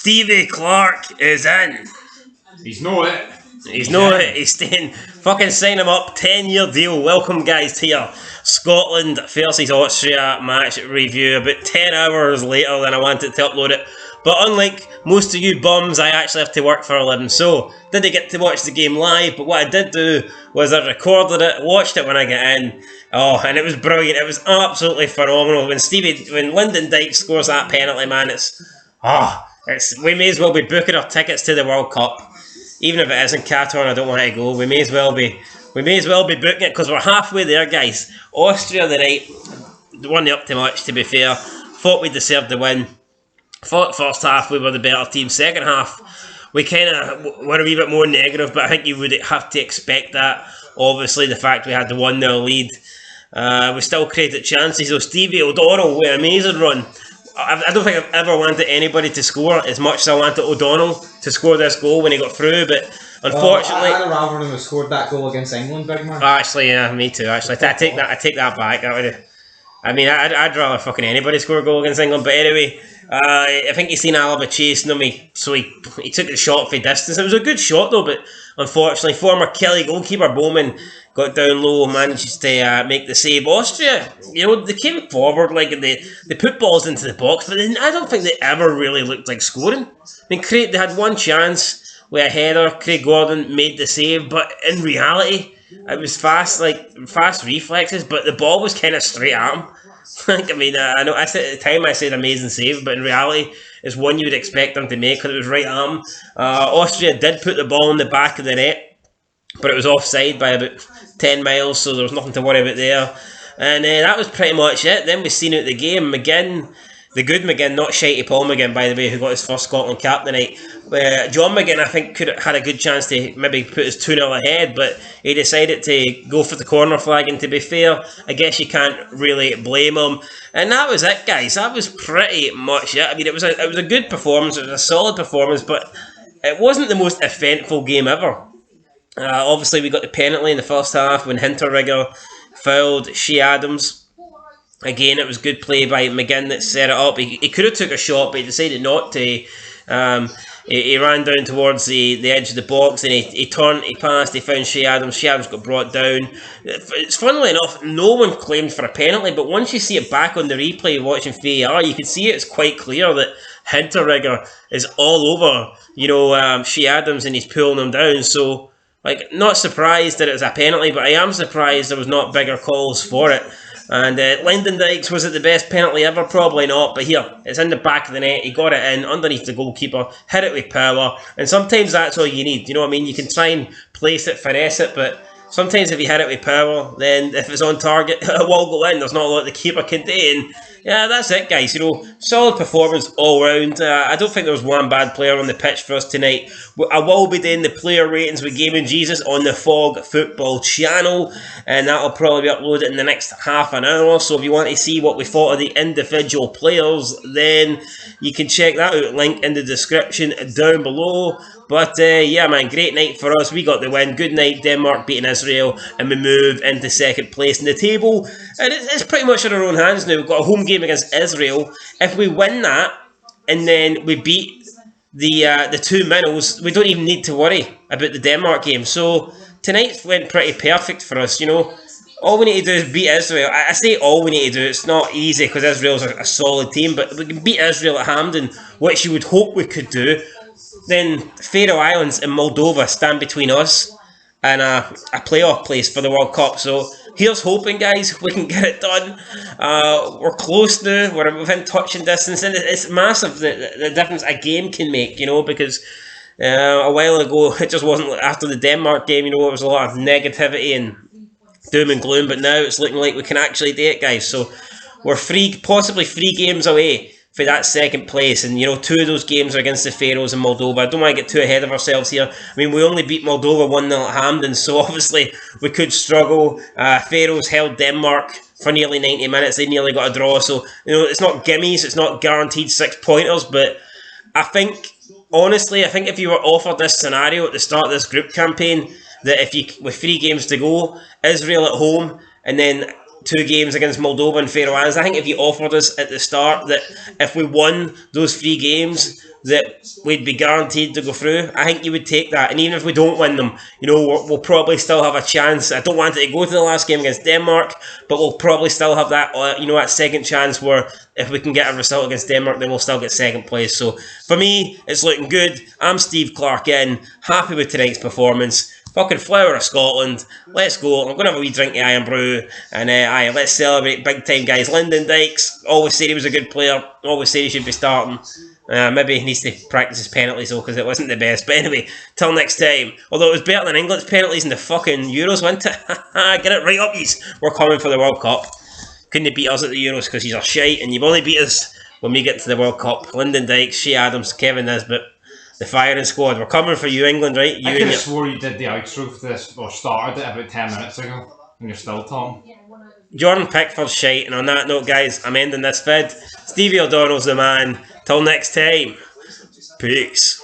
Stevie Clarke is in. He's not it. He's staying. Fucking sign him up. 10-year deal. Welcome, guys, to your Scotland versus Austria match review. About 10 hours later than I wanted to upload it. But unlike most of you bums, I actually have to work for a living. So, didn't get to watch the game live. But what I did do was I recorded it, watched it when I get in. Oh, and it was brilliant. It was absolutely phenomenal. When Lyndon Dykes scores that penalty, man, we may as well be booking our tickets to the World Cup. Even if it is in Qatar and I don't want to go, we may as well be booking it because we're halfway there, guys. Austria the night won up too much, to be fair. Thought we deserved the win. Thought first half we were the better team. Second half we kind of were a wee bit more negative, but I think you would have to expect that. Obviously, the fact we had the 1-0 lead. We still created chances. So Stevie O'Donnell with an amazing run. I don't think I've ever wanted anybody to score as much as I wanted O'Donnell to score this goal when he got through, but unfortunately... I'd rather him have scored that goal against England, big man. Actually, yeah, me too, actually. I take that back. I'd rather fucking anybody score a goal against England, but anyway, I think you seen Alaba chasing him, so he took the shot for distance. It was a good shot though, but unfortunately, former Kelly goalkeeper Bowman got down low, managed to make the save. Austria, they came forward, and they put balls into the box, but I don't think they ever really looked like scoring. They had one chance with a header. Craig Gordon made the save, but in reality, it was fast reflexes, but the ball was kind of straight at him. I know. At the time I said amazing save, but in reality, it's one you would expect them to make because it was right at him. Austria did put the ball in the back of the net, but it was offside by about 10 miles, so there was nothing to worry about there. And that was pretty much it. Then we seen out the game. McGinn, the good McGinn, not shitey Paul McGinn, by the way, who got his first Scotland cap tonight. John McGinn, I think, could have had a good chance to maybe put his 2-0 ahead, but he decided to go for the corner flag, and to be fair, I guess you can't really blame him. And that was it, guys. That was pretty much it. It was a good performance. It was a solid performance, but it wasn't the most eventful game ever. Obviously, we got the penalty in the first half when Hinterrigger fouled Shea Adams. Again, it was good play by McGinn that set it up. He could have took a shot, but he decided not to. He ran down towards the edge of the box, and he turned, he passed, he found Shea Adams. Shea Adams got brought down. It's funnily enough, no one claimed for a penalty, but once you see it back on the replay watching VAR, you can see it's quite clear that Hinterrigger is all over, Shea Adams, and he's pulling him down. So, not surprised that it was a penalty, but I am surprised there was not bigger calls for it. And Lyndon Dykes, was it the best penalty ever? Probably not, but here, it's in the back of the net. He got it in underneath the goalkeeper, hit it with power, and sometimes that's all you need. You know what I mean? You can try and place it, finesse it, but sometimes if you hit it with power, then if it's on target, it will go in. There's not a lot the keeper can do, and yeah, that's it, guys. Solid performance all round. I don't think there was one bad player on the pitch for us tonight. I will be doing the player ratings with Gaming Jesus on the Fog Football channel, and that'll probably be uploaded in the next half an hour. So if you want to see what we thought of the individual players, then you can check that out. Link in the description down below. But yeah, man, great night for us. We got the win. Good night, Denmark beating Israel, and we move into second place in the table. And it's pretty much in our own hands now. We've got a home game against Israel. If we win that, and then we beat the two minnows, we don't even need to worry about the Denmark game. So tonight went pretty perfect for us. All we need to do is beat Israel. I say all we need to do. It's not easy because Israel's a solid team, but we can beat Israel at Hampden, which you would hope we could do. Then Faroe Islands and Moldova stand between us and a playoff place for the World Cup. So here's hoping, guys, we can get it done. We're close now. We're within touching distance, and it's massive the difference a game can make. Because a while ago it just wasn't after the Denmark game. It was a lot of negativity and doom and gloom, but now it's looking like we can actually do it, guys. So we're possibly 3 games away for that second place, and 2 of those games are against the Faroes and Moldova. I don't want to get too ahead of ourselves here. We only beat Moldova 1-0 at Hampden, so obviously we could struggle. Faroes held Denmark for nearly 90 minutes. They nearly got a draw, so it's not gimmies, it's not guaranteed 6-pointers, but I think if you were offered this scenario at the start of this group campaign, that with 3 games to go, Israel at home, and then 2 games against Moldova and Faroe Islands. I think if you offered us at the start that if we won those 3 games, that we'd be guaranteed to go through, I think you would take that. And even if we don't win them, we'll probably still have a chance. I don't want it to go to the last game against Denmark, but we'll probably still have that, that second chance where if we can get a result against Denmark, then we'll still get second place. So for me, it's looking good. I'm Steve Clarke in, happy with tonight's performance. Fucking flower of Scotland. Let's go. I'm going to have a wee drink of Iron Brew. And let's celebrate big time, guys. Lyndon Dykes, always said he was a good player. Always said he should be starting. Maybe he needs to practice his penalties though, because it wasn't the best. But anyway, till next time. Although it was better than England's penalties in the fucking Euros, wasn't it? Get it right up, yous. We're coming for the World Cup. Couldn't beat us at the Euros because he's a shite. And you've only beat us when we get to the World Cup. Lyndon Dykes, Shea Adams, Kevin Nisbet. The firing squad. We're coming for you, England, right? I could have swore you did the outro for this, or started it about 10 minutes ago, and you're still Tom. Jordan Pickford's shite, and on that note, guys, I'm ending this vid. Stevie O'Donnell's the man. Till next time, peace.